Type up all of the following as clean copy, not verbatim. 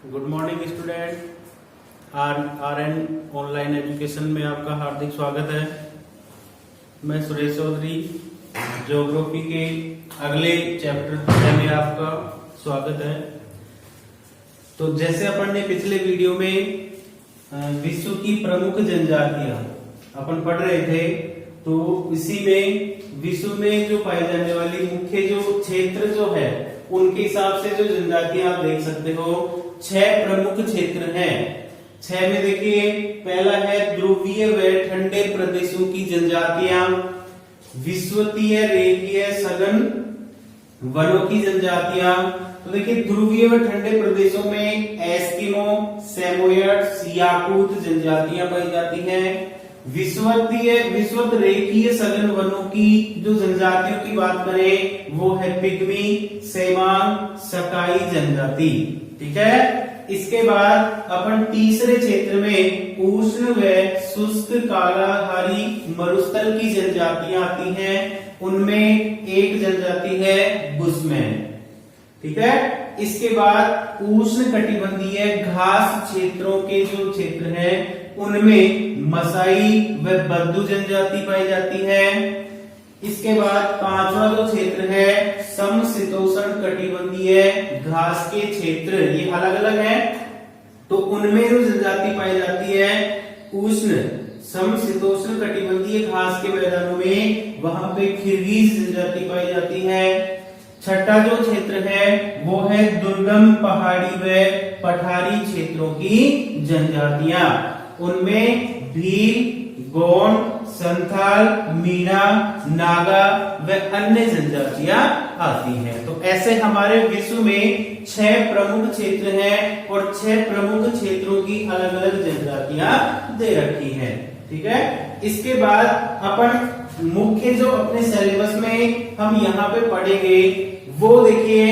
Good morning student. R N online education में आपका हार्दिक स्वागत है। मैं सुरेश चौधरी, ज्योग्राफी के अगले चैप्टर में आपका स्वागत है। तो जैसे अपन ने पिछले वीडियो में विश्व की प्रमुख जनजातियां अपन पढ़ रहे थे, तो इसी में विश्व में जो पाई जाने वाली मुख्य जो क्षेत्र जो है उनके हिसाब से जो जनजातियां आप देख सकते हो, 6 प्रमुख क्षेत्र हैं। 6 में देखिए, पहला है ध्रुवीय व ठंडे प्रदेशों की जनजातियां, विषुवतीय रेखीय सघन वनों की जनजातियां। तो देखिए, ध्रुवीय व ठंडे प्रदेशों में एस्किमो, सेमोयड्स, याकूत जनजातियां पाई जाती हैं। विषुवत रेखीय सघन वनों की जो जनजातियों की बात करें वो है पिग्मी, सेमांग, सकाई जनजाति। ठीक है। इसके बाद अपन तीसरे क्षेत्र में उष्ण व शुष्क कालाहारी मरुस्थल की जनजातियां आती हैं। उनमें एक जनजाति है बुशमैन। ठीक है। इसके बाद उष्ण कटिबंधीय घास क्षेत्रों के जो क्षेत्र हैं उनमें मसाई व बद्दू जनजाति पाई जाती है। इसके बाद पांचवा जो क्षेत्र है समशीतोष्ण कटिबंधीय घास के क्षेत्र, ये अलग अलग है, तो उनमें जो जनजाति पाई जाती है उष्ण समशीतोष्ण कटिबंधीय घास के मैदानों में, वहां पे किर्गिज जनजाति पाई जाती है। छठा जो क्षेत्र है वो है दुर्गम पहाड़ी व पठारी क्षेत्रों की जनजातियां, उनमें भील, गोंड, संथाल, मीणा, नागा व अन्य जनजातियां आती हैं। तो ऐसे हमारे विश्व में 6 प्रमुख क्षेत्र हैं और 6 प्रमुख क्षेत्रों की अलग अलग जनजातियां दे रखी हैं। ठीक है। इसके बाद अपन मुख्य जो अपने सिलेबस में हम यहाँ पे पढ़ेंगे वो देखिए,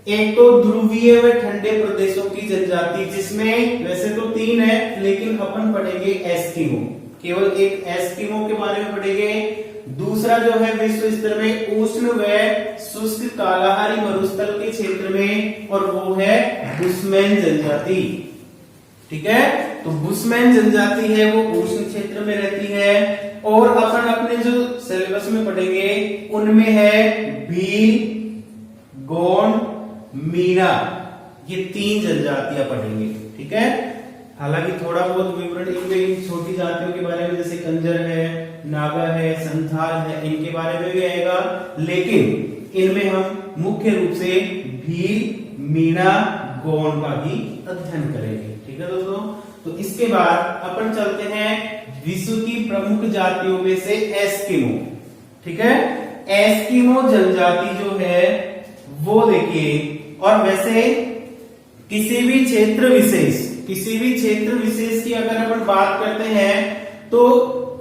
एक तो ध्रुवीय व ठंडे प्रदेशों की जनजाति, जिसमें वैसे तो 3 है लेकिन अपन पढ़ेंगे एस्किमो, केवल एक एस्किमो के बारे में पढ़ेंगे। दूसरा जो है विश्व स्तर में उष्ण व शुष्क कालाहारी मरुस्थल के क्षेत्र में, और वो है बुशमैन जनजाति। ठीक है। तो बुशमैन जनजाति है वो उष्ण क्षेत्र में रहती है। और अपन अपने जो सिलेबस में पढ़ेंगे उनमें है भील, गोंड, मीणा, ये 3 जनजातियां पढ़ेंगे। ठीक है। हालांकि थोड़ा बहुत विवरण इनमें छोटी जातियों के बारे में, जैसे कंजर है, नागा है, संथाल है, इनके बारे में भी आएगा, लेकिन इनमें हम मुख्य रूप से भील, मीणा, गोंड का ही अध्ययन करेंगे। ठीक है दोस्तों। तो इसके बाद अपन चलते हैं विश्व की प्रमुख जातियों में से एस्किमो। ठीक है। एस्किमो जनजाति जो है वो देखिए, और वैसे किसी भी क्षेत्र विशेष की अगर अपन बात करते हैं तो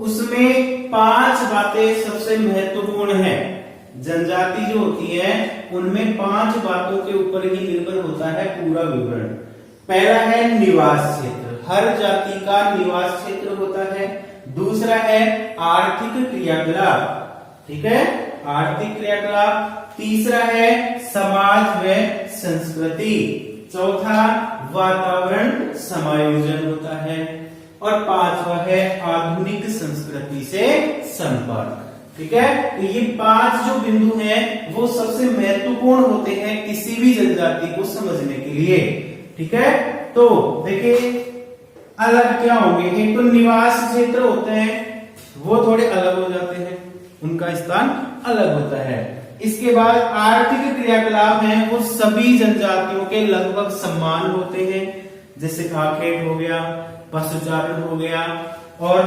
उसमें 5 बातें सबसे महत्वपूर्ण है। जनजाति जो होती है उनमें 5 बातों के ऊपर ही निर्भर होता है पूरा विवरण। पहला है निवास क्षेत्र, हर जाति का निवास क्षेत्र होता है। दूसरा है आर्थिक क्रियाकलाप। ठीक है, आर्थिक क्रियाकलाप। तीसरा है समाज व संस्कृति। चौथा वातावरण समायोजन होता है। और 5वां है आधुनिक संस्कृति से संपर्क। ठीक है। तो ये 5 जो बिंदु हैं वो सबसे महत्वपूर्ण होते हैं किसी भी जनजाति को समझने के लिए। ठीक है। तो देखिए, अलग क्या होंगे, एक तो निवास क्षेत्र होते हैं वो थोड़े अलग हो जाते हैं, उनका स्थान अलग होता है। इसके बाद आर्थिक क्रियाकलाप हैं वो सभी जनजातियों के लगभग समान होते हैं, जैसे आखेट हो गया, पशुचारण हो गया और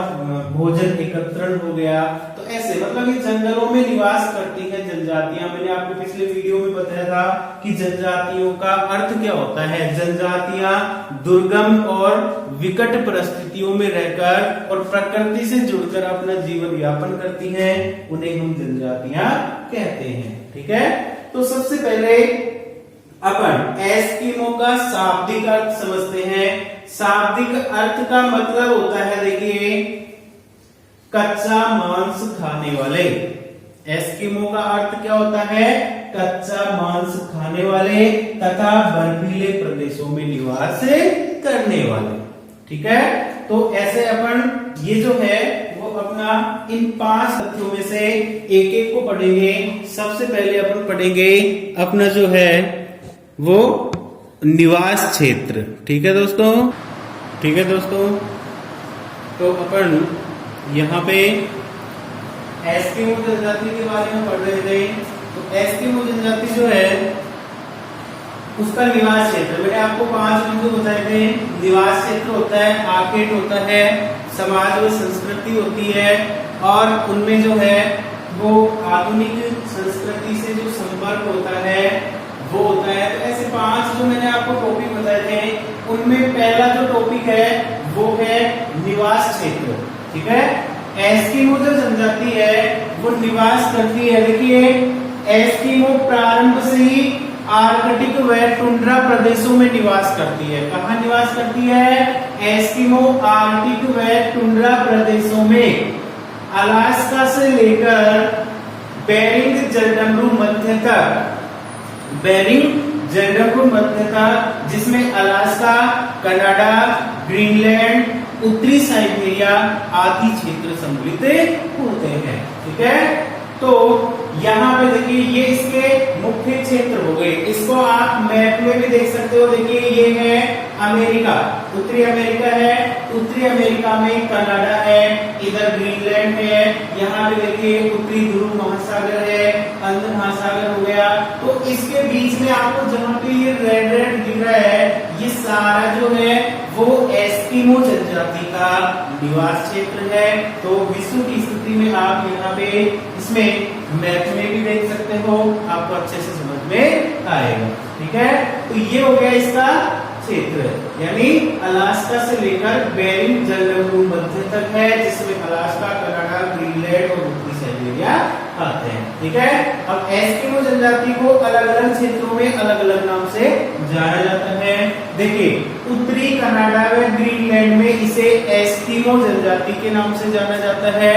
भोजन एकत्रण हो गया। तो ऐसे मतलब ये जंगलों में निवास करती है जनजातियां। मैंने आपको पिछले वीडियो में बताया था कि जनजातियों का अर्थ क्या होता है। जनजातियां दुर्गम और विकट परिस्थितियों में रहकर और प्रकृति से जुड़कर अपना जीवन यापन करती हैं, उन्हें हम जनजातियां कहते हैं। ठीक है। तो सबसे पहले अपन एस्किमो का शाब्दिक अर्थ समझते हैं। शाब्दिक अर्थ का मतलब होता है, देखिए, कच्चा मांस खाने वाले। एस्किमो का अर्थ क्या होता है? कच्चा मांस खाने वाले तथा बर्फीले प्रदेशों में निवास करने वाले। ठीक है, तो ऐसे अपन ये जो है वो अपना इन 5 तथ्यों में से एक एक को पढ़ेंगे। सबसे पहले अपन पढ़ेंगे अपना जो है वो निवास क्षेत्र। ठीक है दोस्तों, ठीक है दोस्तों, तो अपन यहाँ पे एस्किमो जनजाति के बारे में पढ़ रहे थे। तो एस्किमो जनजाति जो है उसका निवास क्षेत्र मैंने आपको 5 बिंदु बताए थे। निवास क्षेत्र होता है, आर्केड होता है, समाज व संस्कृति होती है, और उनमें जो है वो आधुनिक संस्कृति से जो संपर्क होता है वो होता है। तो ऐसे 5 जो मैंने आपको टॉपिक बताए थे उनमें पहला जो टॉपिक है वो है निवास क्षेत्र। ठीक है, एस्किमो जो जनजाति है वो निवास करती है। देखिए, एस्किमो प्रारंभ से ही आर्कटिक व टुंड्रा प्रदेशों में निवास करती है। कहाँ निवास करती है? एस्किमो आर्कटिक व टुंड्रा प्रदेशों में, अलास्का से लेकर बेरिंग जलडमरू मध्य तक, बेरिंग जलडमरू मध्य तक, जिसमें अलास्का, कनाडा, ग्रीनलैंड, उत्तरी साइबेरिया आदि क्षेत्र सम्मिलित होते हैं। ठीक है, तो यहाँ पे देखिए ये इसके मुख्य क्षेत्र हो गए। इसको आप मैप में भी देख सकते हो। देखिए ये है अमेरिका, उत्तरी अमेरिका है, उत्तरी अमेरिका में कनाडा है, इधर ग्रीनलैंड है, यहाँ पे देखिए उत्तरी ध्रुव महासागर है, अंध महासागर हो गया। तो इसके बीच में आपको जहाँ पे ये रेड रेड दिख रहा है ये सारा जो है वो एस्किमो जनजाति का निवास क्षेत्र है। तो विश्व की स्थिति में आप यहाँ पे इसमें मैप में भी देख सकते हो, आपको अच्छे से समझ में आएगा। ठीक है, तो ये हो गया इसका क्षेत्र, यानी अलास्का से लेकर बेरिंग जलडमरू मध्य तक है, जिसमें अलास्का, कनाडा, ग्रीनलैंड और उत्तरी साइबेरिया आते हैं। ठीक है, अब एस्किमो जनजाति को अलग अलग क्षेत्रों में अलग अलग नाम से जाना जाता है। देखिए, उत्तरी कनाडा व ग्रीनलैंड में इसे एस्किमो जनजाति के नाम से जाना जाता है,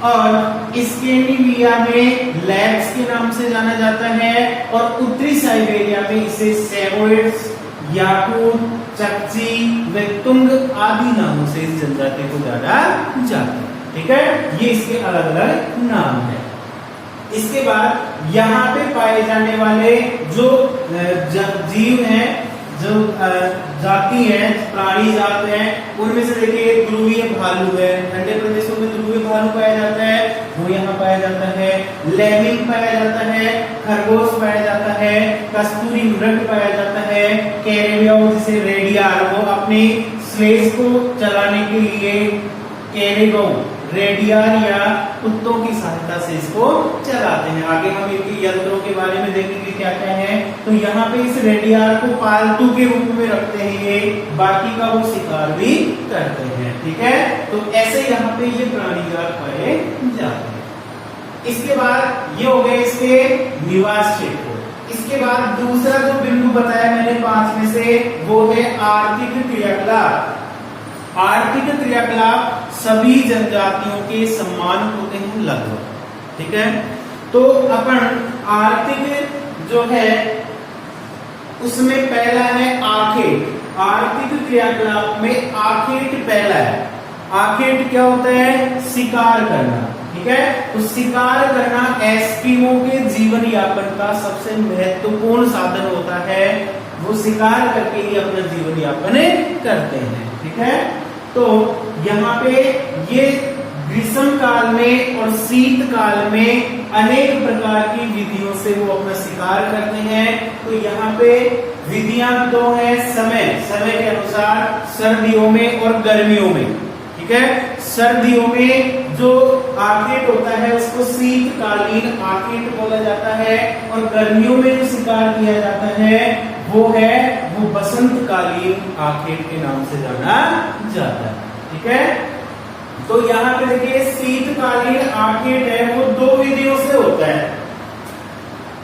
और स्कैंडिनेविया में लैप्स के नाम से जाना जाता है, और उत्तरी साइबेरिया में इसे सेमोयड्स, याकूट, चकची व तुंग आदि नामों से इस जनजाति को जाना जाता है। ठीक है, ये इसके अलग अलग नाम है। इसके बाद यहाँ पे पाए जाने वाले जो जीव हैं, जो जाति है, प्राणी जात है, उनमें से देखिए ध्रुवीय भालू है, ठंडे प्रदेशों में ध्रुवीय भालू पाया जाता है, वो यहाँ पाया जाता है। लेमिंग पाया जाता है, खरगोश पाया जाता है, कस्तूरी मृग पाया जाता है, कैरेबिया जिसे रेडियार, वो अपनी स्लेज को चलाने के लिए कैरेबो रेडियार या कुत्तों की सहायता से इसको चलाते हैं। आगे हम इनके यंत्रों के बारे में देखेंगे क्या क्या है। तो यहाँ पे इस रेडियार को पालतू के रूप में रखते हैं ये, बाकी का वो शिकार भी करते हैं। ठीक है, तो ऐसे यहाँ पे ये प्राणी जात पाए जाते हैं। इसके बाद ये हो गए इसके निवास क्षेत्र। इसके बाद दूसरा जो बिंदु बताया मैंने 5 में से, वो है आर्थिक क्रियाकलाप। आर्थिक क्रियाकलाप सभी जनजातियों के समान होते हैं लगभग। ठीक है, तो अपन आर्थिक जो है उसमें पहला है आखेट। आर्थिक क्रियाकलाप में आखेट पहला है। आखेट क्या होता है? शिकार करना। ठीक है, तो शिकार करना एस्किमो के जीवन यापन का सबसे महत्वपूर्ण साधन होता है। वो शिकार करके ही अपना जीवन यापन करते हैं। ठीक है, तो यहाँ पे ये ग्रीष्म काल में और शीत काल में अनेक प्रकार की विधियों से वो अपना शिकार करते हैं। तो यहाँ पे विधियां 2 है, समय के अनुसार सर्दियों में और गर्मियों में। ठीक है, सर्दियों में जो आखेट होता है उसको शीतकालीन आखेट बोला जाता है, और गर्मियों में जो शिकार किया जाता है वो बसंतकालीन आखेट के नाम से जाना जाता है। ठीक है, तो यहाँ पे देखिए शीतकालीन आखेट है वो 2 विधियों से होता है।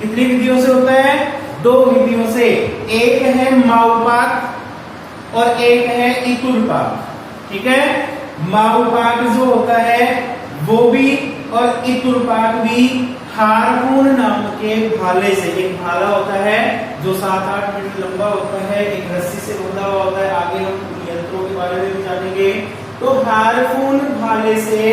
कितनी विधियों से होता है? 2 विधियों से। एक है माउपाक और एक है इतुरपाक। ठीक है, माउपाक जो होता है वो भी और इतुरपाक भी हार्पून नाम के भाले से, एक भाला होता है जो 7-8 मीटर लंबा होता है, एक रस्सी से बंधा हुआ होता है, आगे हम यंत्रों के बारे में भी जानेंगे। तो हार्पून भाले से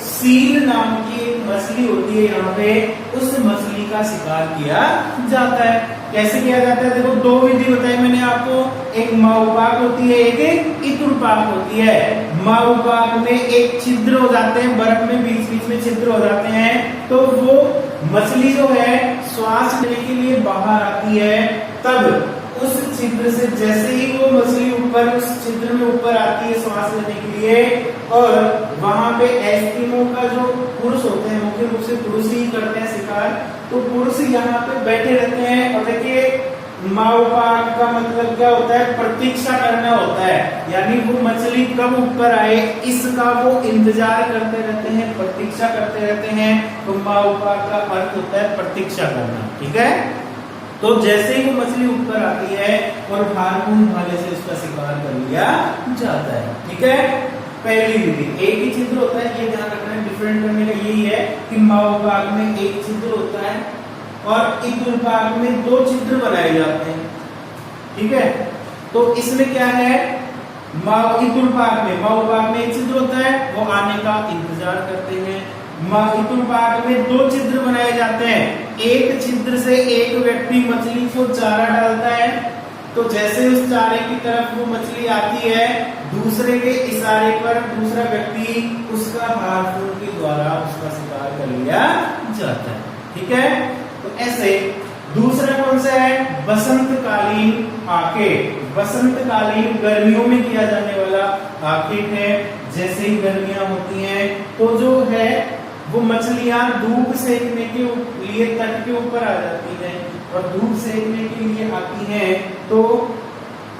सील नाम की एक मछली होती है, यहाँ पे उस मछली का शिकार किया जाता है। कैसे किया जाता है? देखो, दो विधि बताई मैंने आपको, एक माउपाक होती है, एक इतुरपाक होती है। माउपाक में एक छिद्र हो जाते हैं, बर्फ में बीच बीच में छिद्र हो जाते हैं, तो वो मछली जो है श्वास लेने के लिए बाहर आती है, तब उस छिद्र से जैसे ही वो मछली ऊपर उस छिद्र में ऊपर आती है श्वास लेने के लिए, और वहां पे एस्किमो का जो पुरुष होते हैं, मुख्य रूप से पुरुष ही करते हैं शिकार, तो पुरुष यहाँ पे बैठे रहते हैं। और देखिए, माउपाक का मतलब क्या होता है? प्रतीक्षा करना होता है, यानी वो मछली कब ऊपर आए इसका वो इंतजार करते रहते हैं, प्रतीक्षा करते रहते हैं। तो माउपाक का अर्थ होता है प्रतीक्षा करना, ठीक है। तो जैसे ही वो मछली ऊपर आती है और हार्पून भाले से उसका शिकार कर लिया जाता है, ठीक है। पहली विधि, एक ही छिद्र होता है, ये ध्यान रखना है, डिफरेंट करने का यही है कि माउपाक में एक छिद्र होता है और इतुरपाक में 2 छिद्र बनाए जाते हैं, ठीक है। तो इसमें क्या है, इतुरपाक में, माउपाक में एक छिद्र होता है, वो आने का इंतजार करते हैं। इतुरपाक में 2 छिद्र बनाए जाते हैं, एक छिद्र से एक व्यक्ति मछली को चारा डालता है, तो जैसे उस चारे की तरफ वो मछली आती है, दूसरे के इशारे पर दूसरा व्यक्ति उसका हार्पून के द्वारा उसका शिकार कर लिया जाता है, ठीक है। तो ऐसे दूसरा कौन सा है? बसंतकालीन आखेट। बसंतकालीन गर्मियों में किया जाने वाला आखेट है। जैसे ही गर्मियां होती हैं तो जो है वो मछलियां धूप सेकने के लिए तट के ऊपर आ जाती हैं, और धूप सेकने के लिए आती हैं तो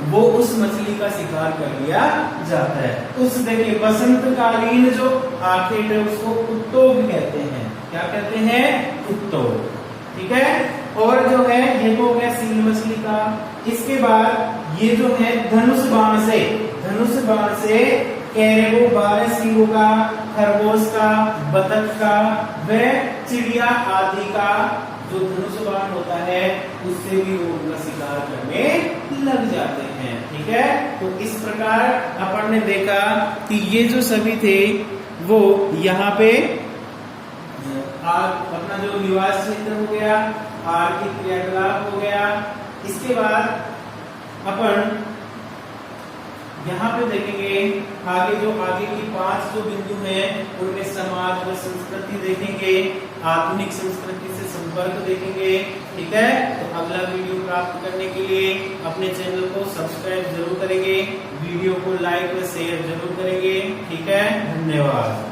वो उस मछली का शिकार कर लिया जाता है। उस देखिए, बसंतकालीन जो आखेट है उसको उत्तोग कहते हैं। क्या कहते हैं? उत्तोग, ठीक है। और जो है ये तो हो गया सील मछली का। इसके बाद ये जो है धनुष बाण से कैरेगो, बारहसिंगों का, खरगोश का, बतख का व चिड़िया आदि का जो धनुष बाण होता है उससे भी वो उनका शिकार करने लग जाते हैं, ठीक है। तो इस प्रकार अपन ने देखा कि ये जो सभी थे वो यहाँ पे अपना जो निवास क्षेत्र हो गया, आर्थिक क्रियाकलाप हो गया। इसके बाद अपन यहाँ पे देखेंगे आगे की 5 जो बिंदु हैं उनमें समाज व संस्कृति देखेंगे, आधुनिक संस्कृति से संपर्क देखेंगे, ठीक है। तो अगला वीडियो प्राप्त करने के लिए अपने चैनल को सब्सक्राइब जरूर करेंगे, वीडियो को लाइक व शेयर जरूर करेंगे, ठीक है। धन्यवाद।